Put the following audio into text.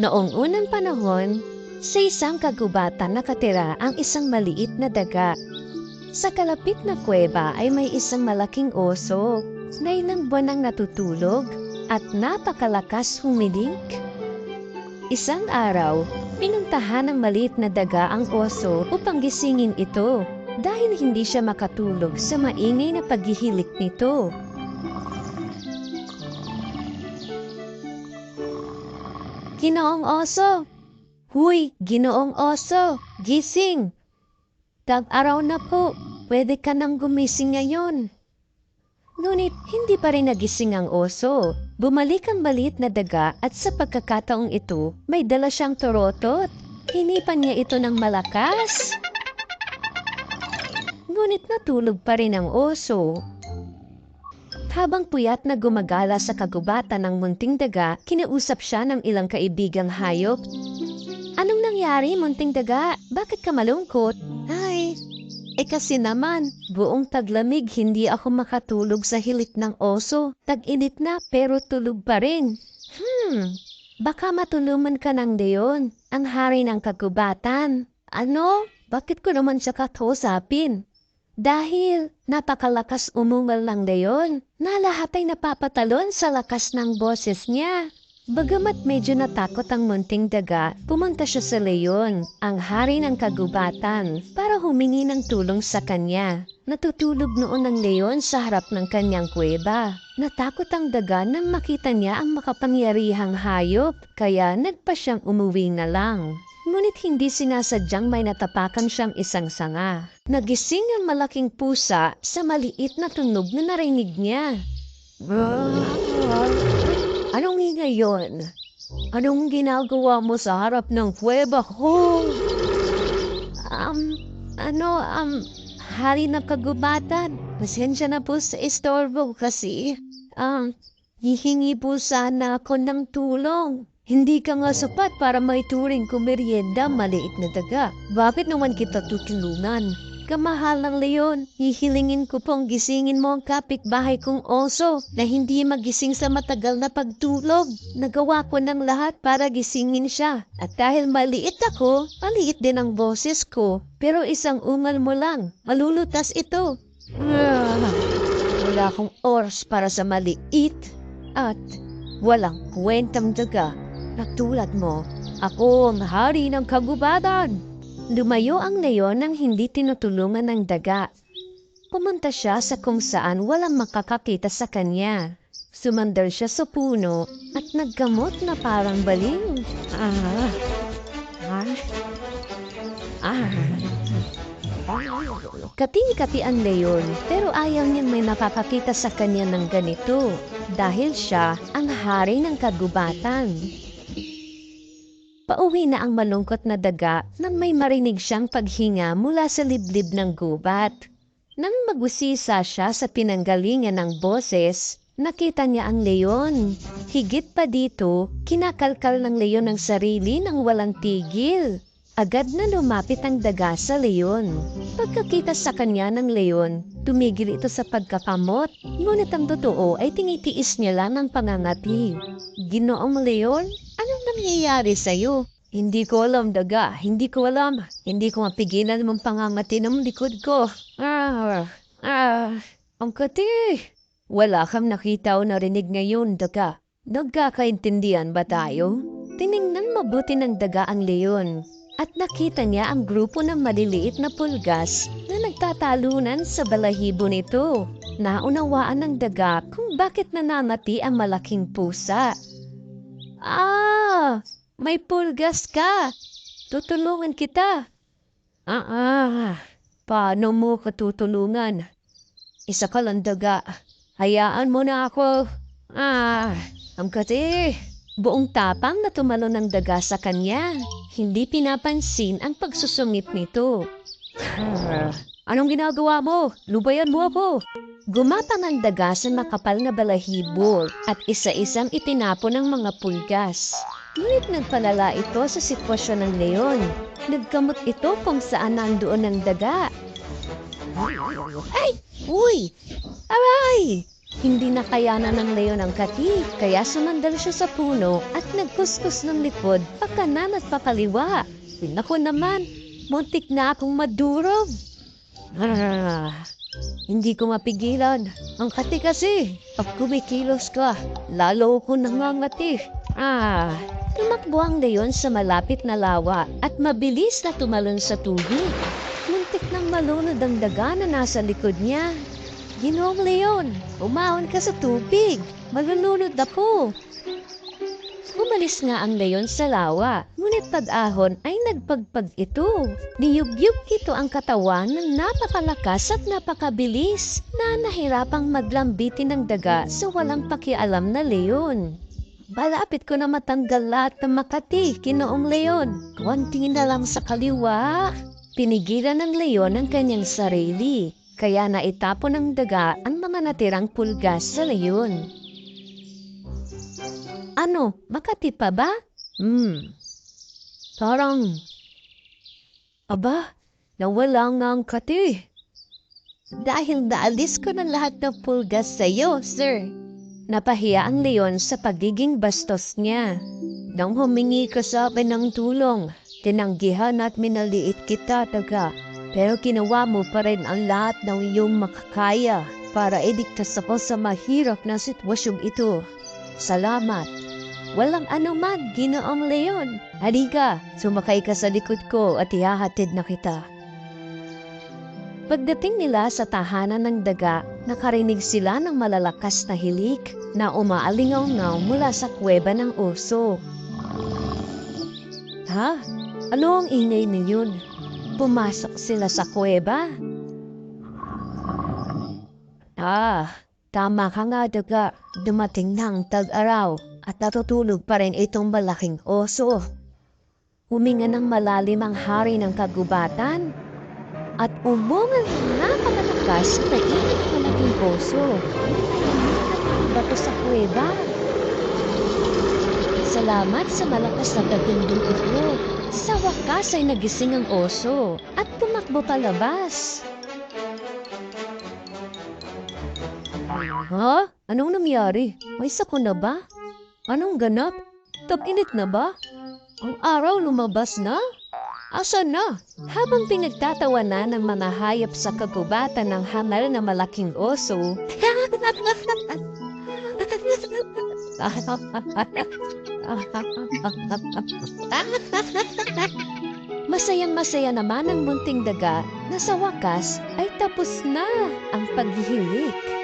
Noong unang panahon, sa isang kagubatan nakatira ang isang maliit na daga. Sa kalapit na kuweba ay may isang malaking oso na ilang buwan nang natutulog at napakalakas humiling. Isang araw, pinuntahan ng maliit na daga ang oso upang gisingin ito dahil hindi siya makatulog sa maingay na paghihilik nito. Ginoong oso! Huy, Ginoong oso! Gising! Tag-araw na po, pwede ka nang gumising ngayon. Ngunit hindi pa rin nagising ang oso. Bumalik ang maliit na daga at sa pagkakataong ito, may dala siyang torotot. Hinipan niya ito ng malakas. Ngunit natulog pa rin ang oso. Habang puyat na gumagala sa kagubatan ng munting daga, kinausap siya ng ilang kaibigang hayop. Anong nangyari, munting daga? Bakit ka malungkot? Ay, kasi naman, buong taglamig hindi ako makatulog sa hilik ng oso. Tag-init na pero tulog pa rin. Baka matulungan ka ng leon, ang hari ng kagubatan. Ano? Bakit ko naman siya kakausapin? Dahil napakalakas umungal ng leon na lahat ay napapatalon sa lakas ng boses niya. Bagamat medyo natakot ang munting daga, pumunta siya sa leon, ang hari ng kagubatan, para humingi ng tulong sa kanya. Natutulog noon ang leon sa harap ng kanyang kuweba. Natakot ang daga nang makita niya ang makapangyarihang hayop, kaya nagpa siyang umuwi na lang. Ngunit hindi sinasadyang may natapakan siyang isang sanga. Nagising ang malaking pusa sa maliit na tunog na narinig niya. Anong ingay yun? Anong ginagawa mo sa harap ng kuweba ko? Hari ng kagubatan. Pasensya na po sa istorbo kasi, hihingi po sana ako ng tulong. Hindi ka nga sapat para maituring kong merienda, maliit na daga. Bakit naman kita tutulungan? Kamahal ng leon, hihilingin ko pong gisingin mo ang kapitbahay kong oso na hindi magising sa matagal na pagtulog. Nagawa ko ng lahat para gisingin siya. At dahil maliit ako, maliit din ang boses ko. Pero isang ungal mo lang, malulutas ito. Wala akong oras para sa maliit at walang kwentang daga. Natulad mo, ako ang hari ng kagubatan. Lumayo ang leon nang hindi tinutulungan ng daga. Pumunta siya sa kung saan walang makakakita sa kanya. Sumandal siya sa puno at naggamot na parang baliw. Kati-kati ang leon pero ayaw niyang may nakakakita sa kanya ng ganito dahil siya ang hari ng kagubatan. Pauwi na ang malungkot na daga nang may marinig siyang paghinga mula sa liblib ng gubat. Nang magusisa siya sa pinanggalingan ng boses, nakita niya ang leon. Higit pa dito, kinakalkal ng leon ang sarili nang walang tigil. Agad na lumapit ang daga sa leon. Pagkakita sa kanya ng leon, tumigil ito sa pagkakamot. Ngunit ang totoo ay tinitiis niya lang ng pangangati. Ginoong leon, anong nangyayari sa'yo? Hindi ko alam, daga. Hindi ko alam. Hindi ko mapigilan mong pangangati ng likod ko. Ang kati. Wala kang nakita o narinig ngayon, daga. Nagkakaintindihan ba tayo? Tiningnan mabuti ng daga ang leon. At nakita niya ang grupo ng maliliit na pulgas na nagtatalunan sa balahibo nito. Naunawaan ng daga kung bakit nananati ang malaking pusa. May pulgas ka. Tutulungan kita. Paano mo katutulungan? Isa ka lang, daga. Hayaan mo na ako. Ang kati. Buong tapang na tumalon ng daga sa kanya. Hindi pinapansin ang pagsusungit nito. Anong ginagawa mo? Lubayan mo ako. Gumapang ang daga sa makapal na balahibo at isa-isang itinapon ng mga pulgas. Ngunit nagpalala ito sa sitwasyon ng leon. Nagkamot ito kung saan nandoon ang daga. Ay! Uy! Aray! Hindi na kayanan ng leon ang kati, kaya sumandal siya sa puno at nagkuskus ng likod, pakanan at pakaliwa. Naku naman, muntik na akong madurog. Ah, hindi ko mapigilan. Ang kati kasi, pag kumikilos ka, lalo ko nangangati. Tumakbo ang leon sa malapit na lawa at mabilis na tumalon sa tubig. Muntik nang malunod ang daga na nasa likod niya. Ginoong leon, umahon ka sa tubig. Malulunod ako. Umalis nga ang leon sa lawa, ngunit pag-ahon ay nagpagpag ito. Niyugyug ito ang katawan ng napakalakas at napakabilis na nahirapang maglambitin ng daga sa walang pakialam na leon. Malapit ko na matanggal lahat ng makati, Ginoong leon. Konti na lang sa kaliwa. Pinigilan ng leon ang kanyang sarili, kaya naitapon ng daga ang mga natirang pulgas sa leon. Ano, makati pa ba? Parang, nawala nga ang kati. Dahil naalis ko na lahat ng pulgas sa iyo, sir. Napahiya ang leon sa pagiging bastos niya. Nang humingi ka sa akin ng tulong, tinanggihan at minaliit kita, daga. Pero ginawa mo pa rin ang lahat ng iyong makakaya para iligtas ako sa mahirap na sitwasyong ito. Salamat. Walang anuman, Ginoong leon. Halika, sumakay ka sa likod ko at ihahatid na kita. Pagdating nila sa tahanan ng daga, nakarinig sila ng malalakas na hilik na umaalingaw-ngaw mula sa kuweba ng oso. Ha? Ano ang ingay na yun? Pumasok sila sa kuweba? Tama ka nga, daga. Dumating na ang tag-araw at natutulog pa rin itong malaking oso. Huminga ng malalim ang hari ng kagubatan at umungal ng napakalakas na init ng malaking oso. Bato sa kuweba. Salamat sa malakas na tagundong ito. Sa wakas ay nagising ang oso at tumakbo palabas. Ha? Anong nangyari? May sakuna ba? Anong ganap? Tag-init na ba? Ang araw lumabas na? Asan na? Habang pinagtatawanan ng mga hayop sa kagubatan ng hangal na malaking oso, masayang-masaya naman ang munting daga na sa wakas ay tapos na ang paghihilik.